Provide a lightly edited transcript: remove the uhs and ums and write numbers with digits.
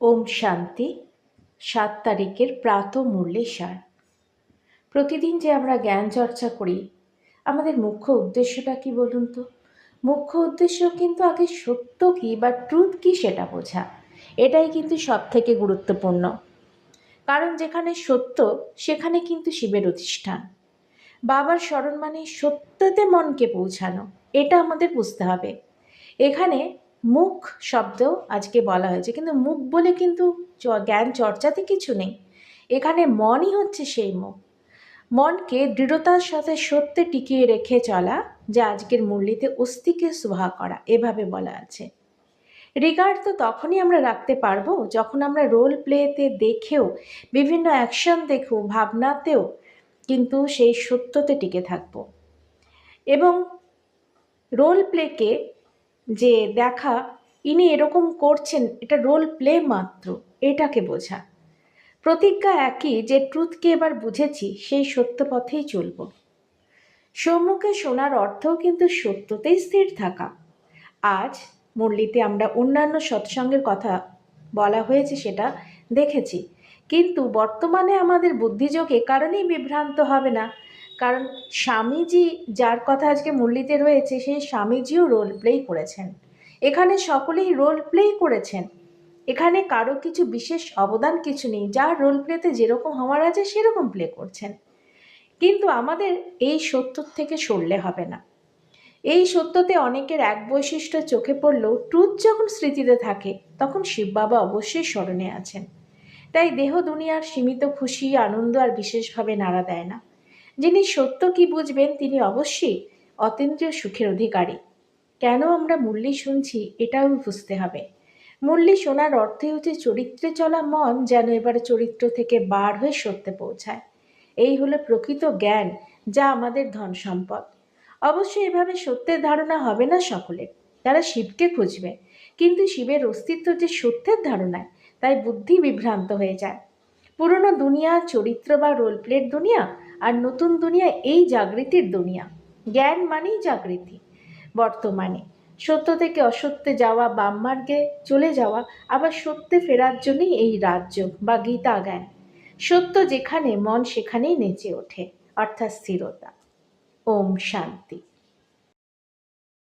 ওম শান্তি। 7 তারিখের প্রাত মুরলি সার। প্রতিদিন যে আমরা জ্ঞান চর্চা করি, আমাদের মুখ্য উদ্দেশ্যটা কি বলুন তো? মুখ্য উদ্দেশ্য কিন্তু আগে সত্য কি বা ট্রুথ কি সেটা বোঝা। এটাই কিন্তু সব থেকে গুরুত্বপূর্ণ। কারণ যেখানে সত্য সেখানে কিন্তু শিবের অধিষ্ঠান। বাবার স্মরণ মানে সত্যতে মনকে পৌঁছানো, এটা আমাদের বুঝতে হবে। এখানে মুখ শব্দ আজকে বলা হয়েছে, কিন্তু মুখ বলে কিন্তু জ্ঞান চর্চাতে কিছু নেই। এখানে মনই হচ্ছে সেই মুখ। মনকে দৃঢ়তার সাথে সত্যে টিকিয়ে রেখে চলা, যা আজকের মুরলিতে অস্থিকে সুহা করা, এভাবে বলা আছে। রিগার্ড তো তখনই আমরা রাখতে পারবো যখন আমরা রোল প্লেতে দেখেও, বিভিন্ন অ্যাকশন দেখেও, ভাবনাতেও কিন্তু সেই সত্যতে টিকে থাকবো। এবং রোল প্লেকে যে দেখা ইনি এরকম করছেন, এটা রোল প্লে মাত্র, এটাকে বোঝা। প্রতিজ্ঞা একই, যে ট্রুথকে এবার বুঝেছি সেই সত্য পথেই চলব। সম্মুখে শোনার অর্থও কিন্তু সত্যতেই স্থির থাকা। আজ মুরলিতে আমরা অন্যান্য সৎসঙ্গের কথা বলা হয়েছে সেটা দেখেছি, কিন্তু বর্তমানে আমাদের বুদ্ধিযোগ এ কারণেই বিভ্রান্ত হবে না, কারণ স্বামীজি যার কথা আজকে মুরলিতে রয়েছে, সেই স্বামীজিও রোল প্লেই করেছেন। এখানে সকলেই রোল প্লেই করেছেন। এখানে কারো কিছু বিশেষ অবদান কিছু নেই, যার রোল প্লেতে যেরকম হওয়ার আছে সেরকম প্লে করছেন। কিন্তু আমাদের এই সত্য থেকে সরলে হবে না। এই সত্যতে অনেকের এক বৈশিষ্ট্য চোখে পড়লেও ট্রুথ যখন স্মৃতিতে থাকে তখন শিব বাবা অবশ্যই স্মরণে আছেন। তাই দেহ দুনিয়ার সীমিত খুশি আনন্দ আর বিশেষভাবে নাড়া দেয় না। যিনি সত্য কি বুঝবেন তিনি অবশ্যই অতীন্দ্রিয় সুখের অধিকারী। কেন আমরা মুরলি শুনছি এটাও বুঝতে হবে। মুরলি শোনার অর্থই হচ্ছে চরিত্রে চলা মন যেন এবারে চরিত্র থেকে বার হয়ে সত্যে পৌঁছায়। এই হলো প্রকৃত জ্ঞান, যা আমাদের ধন সম্পদ। অবশ্যই এভাবে সত্যের ধারণা হবে না সকলের, তারা শিবকে খুঁজবে, কিন্তু শিবের অস্তিত্ব যে সত্যের ধারণায়, তাই বুদ্ধি বিভ্রান্ত হয়ে যায়। পুরনো দুনিয়া চরিত্র বা রোল প্লের দুনিয়া, আর নতুন দুনিয়া এই জাগৃতির দুনিয়া। জ্ঞান মানেই জাগৃতি। বর্তমানে সত্য থেকে অসত্যে যাওয়া, বাম মার্গে চলে যাওয়া, আবার সত্যে ফেরার জন্যই এই রাজ্য বা গীতা জ্ঞান। সত্য যেখানে মন সেখানেই নেচে ওঠে, অর্থাৎ স্থিরতা। ওম শান্তি।